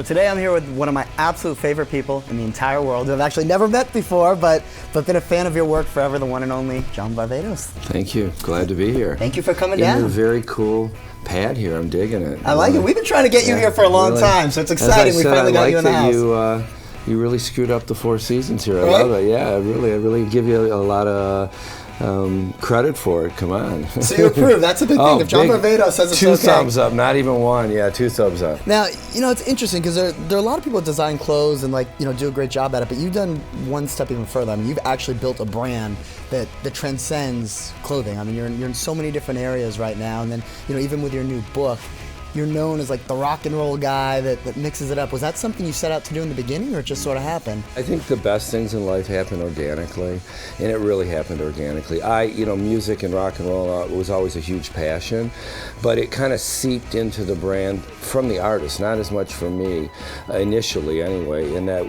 So today I'm here with one of my absolute favorite people in the entire world who I've actually never met before, but been a fan of your work forever, the one and only John Varvatos. Thank you. Glad to be here. Thank you for coming down. In a very cool pad here. I'm digging it. I like it. We've been trying to get you here for a long time, so it's exciting. We finally got you in the house. You really screwed up the Four Seasons here. I love it. Yeah, I really give you a lot of credit for it. Come on. So you approve. That's a big thing. If John Varvatos says it's two thumbs up, not even one. Yeah, 2 thumbs up. Now, you know, it's interesting because there are a lot of people that design clothes and do a great job at it, but you've done one step even further. I mean, you've actually built a brand that transcends clothing. I mean, you're in so many different areas right now, and then, even with your new book, you're known as like the rock and roll guy that mixes it up. Was that something you set out to do in the beginning, or it just sort of happened? I think the best things in life happen organically, and it really happened organically. Music and rock and roll was always a huge passion, but it kind of seeped into the brand from the artist, not as much from me, initially anyway, in that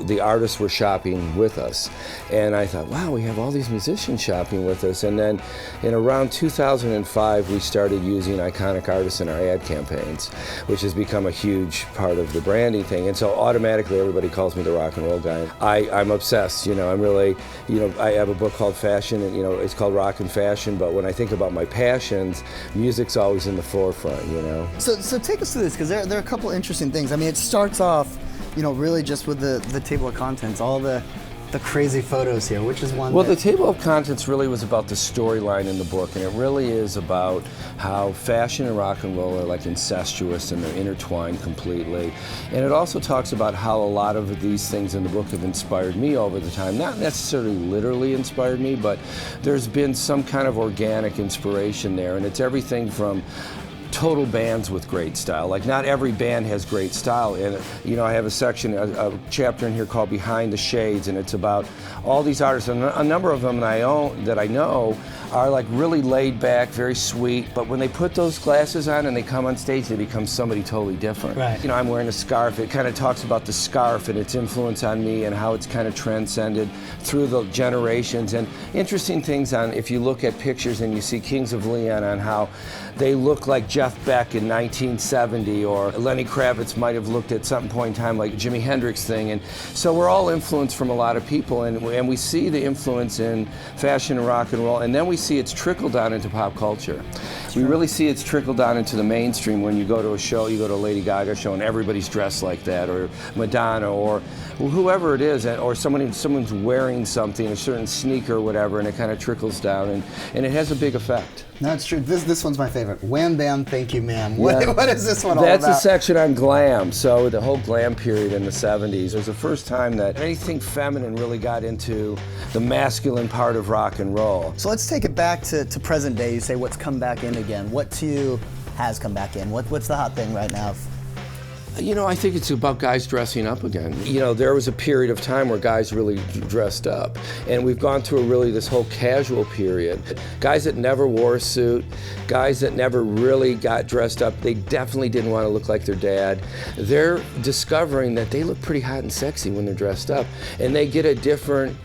the artists were shopping with us. And I thought, wow, we have all these musicians shopping with us. And then in around 2005, we started using iconic artists in our ad campaigns, which has become a huge part of the branding thing. And so automatically everybody calls me the rock and roll guy. I'm obsessed, I'm really, I have a book called Fashion, and it's called Rock and Fashion, but when I think about my passions, music's always in the forefront, So take us through this, because there are a couple interesting things. I mean, it starts off, really just with the table of contents, all the crazy photos here, which is one. Well, the table of contents really was about the storyline in the book, and it really is about how fashion and rock and roll are like incestuous and they're intertwined completely. And it also talks about how a lot of these things in the book have inspired me over the time. Not necessarily literally inspired me, but there's been some kind of organic inspiration there, and it's everything from total bands with great style. Like, not every band has great style. And I have a section, a chapter in here called Behind the Shades, and it's about all these artists. And a number of them that I know are like really laid back, very sweet, but when they put those glasses on and they come on stage, they become somebody totally different. Right. I'm wearing a scarf. It kind of talks about the scarf and its influence on me and how it's kind of transcended through the generations. And interesting things if you look at pictures and you see Kings of Leon, on how they look like Jeff Beck in 1970, or Lenny Kravitz might have looked at some point in time like Jimi Hendrix thing. And so we're all influenced from a lot of people, and we see the influence in fashion and rock and roll, and then we see it's trickled down into pop culture. We really see it's trickled down into the mainstream. When you go to a show, you go to a Lady Gaga show and everybody's dressed like that, or Madonna, or whoever it is, or someone's wearing something, a certain sneaker or whatever, and it kind of trickles down, and it has a big effect. No, it's true. This one's my favorite. Wham Bam, Thank You Ma'am. What is this one all about? That's a section on glam. So the whole glam period in the 70s was the first time that anything feminine really got into the masculine part of rock and roll. So let's take it back to present day. You say what's come back in again. What to you has come back in? What's the hot thing right now? I think it's about guys dressing up again. There was a period of time where guys really dressed up, and we've gone through this whole casual period. Guys that never wore a suit, guys that never really got dressed up, they definitely didn't want to look like their dad. They're discovering that they look pretty hot and sexy when they're dressed up, and they get a different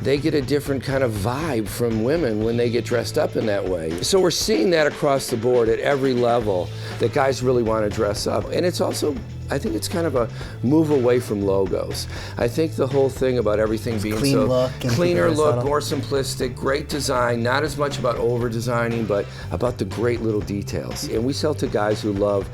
kind of vibe from women when they get dressed up in that way. So we're seeing that across the board at every level, that guys really want to dress up. And it's also, I think it's kind of a move away from logos. I think the whole thing about everything being cleaner look, more simplistic, great design, not as much about over-designing, but about the great little details. And we sell to guys who love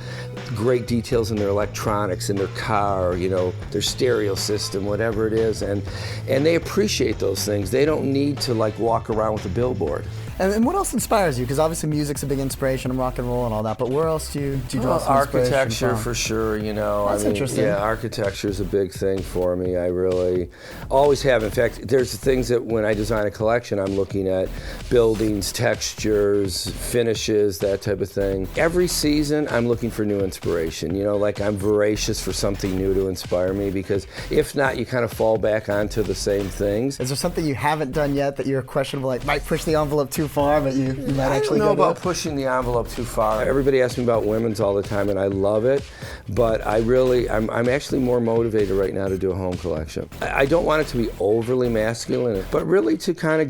great details in their electronics, in their car, their stereo system, whatever it is, and they appreciate those things. They don't need to walk around with a billboard. And what else inspires you? Because obviously music's a big inspiration in rock and roll and all that, but where else do you draw some inspiration architecture from? For sure, That's interesting. Yeah, architecture is a big thing for me. I really always have. In fact, there's things that when I design a collection, I'm looking at buildings, textures, finishes, that type of thing. Every season, I'm looking for new inspiration. I'm voracious for something new to inspire me, because if not, you kind of fall back onto the same things. Is there something you haven't done yet that you're questionable, might push the envelope too too far, but you might actually I don't know go about pushing the envelope too far. Everybody asks me about women's all the time, and I love it, but I'm actually more motivated right now to do a home collection. I don't want it to be overly masculine, but really to kind of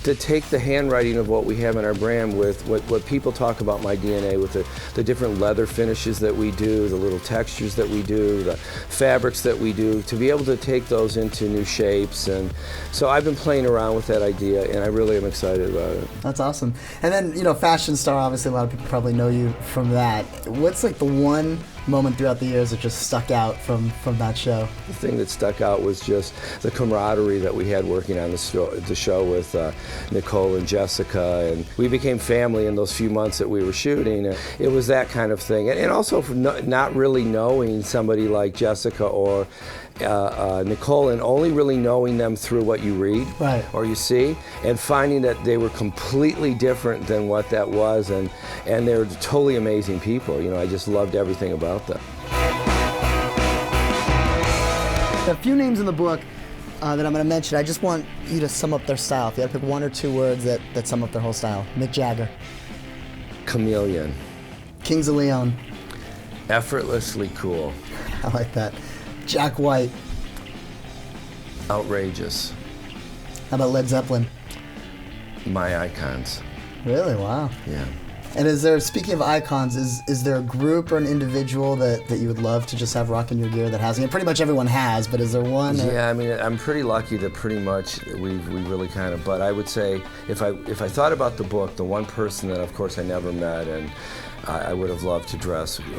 to take the handwriting of what we have in our brand with what people talk about my DNA, with the different leather finishes that we do, the little textures that we do, the fabrics that we do, to be able to take those into new shapes. And so I've been playing around with that idea, and I really am excited about it. That's awesome. And then, fashion star, obviously a lot of people probably know you from that. What's like the one moment throughout the years that just stuck out from that show? The thing that stuck out was just the camaraderie that we had working on the show with Nicole and Jessica, and we became family in those few months that we were shooting. It was that kind of thing, and also not really knowing somebody like Jessica or Nicole, and only really knowing them through what you read or you see, and finding that they were completely different than what that was, and they're totally amazing people. I just loved everything about them. A few names in the book that I'm going to mention. I just want you to sum up their style. If you had to pick one or two words that sum up their whole style. Mick Jagger. Chameleon. Kings of Leon. Effortlessly cool. I like that. Jack White. Outrageous. How about Led Zeppelin? My icons. Really? Wow. Yeah. And speaking of icons, is there a group or an individual that you would love to just have rocking your gear that has? Pretty much everyone has, but is there one? Yeah, I'm pretty lucky that pretty much we really kind of, but I would say if I thought about the book, the one person that of course I never met and I would have loved to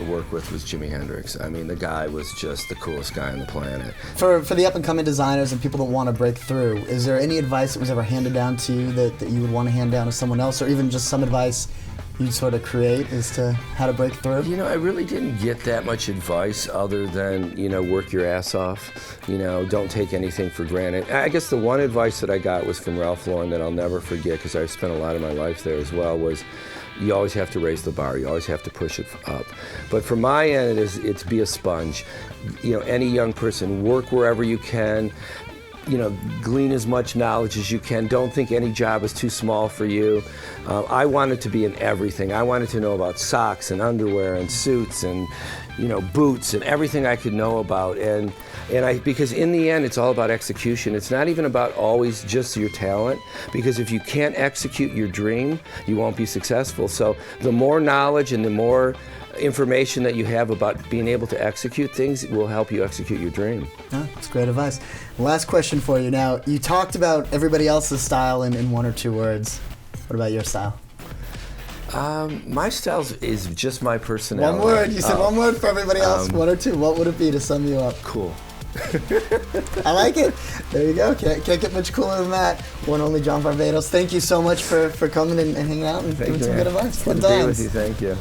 work with was Jimi Hendrix. The guy was just the coolest guy on the planet. For the up-and-coming designers and people that want to break through, is there any advice that was ever handed down to you that you would want to hand down to someone else, or even just some advice you'd sort of create as to how to break through? I really didn't get that much advice other than, work your ass off. Don't take anything for granted. I guess the one advice that I got was from Ralph Lauren that I'll never forget, because I spent a lot of my life there as well, was you always have to raise the bar. You always have to push it up. But from my end, it's be a sponge. Any young person, work wherever you can. Glean as much knowledge as you can. Don't think any job is too small for you. I wanted to be in everything. I wanted to know about socks and underwear and suits and boots and everything I could know about. Because in the end, it's all about execution. It's not even about always just your talent, because if you can't execute your dream, you won't be successful. So the more knowledge and the more information that you have about being able to execute things will help you execute your dream. That's great advice. Last question for you. Now, you talked about everybody else's style in one or two words. What about your style? My style is just my personality. One word. You said one word for everybody else. One or two. What would it be to sum you up? Cool. I like it. There you go. Can't get much cooler than that. One only John Varvatos. Thank you so much for coming and hanging out and giving some good advice. Good to be with you. Thank you.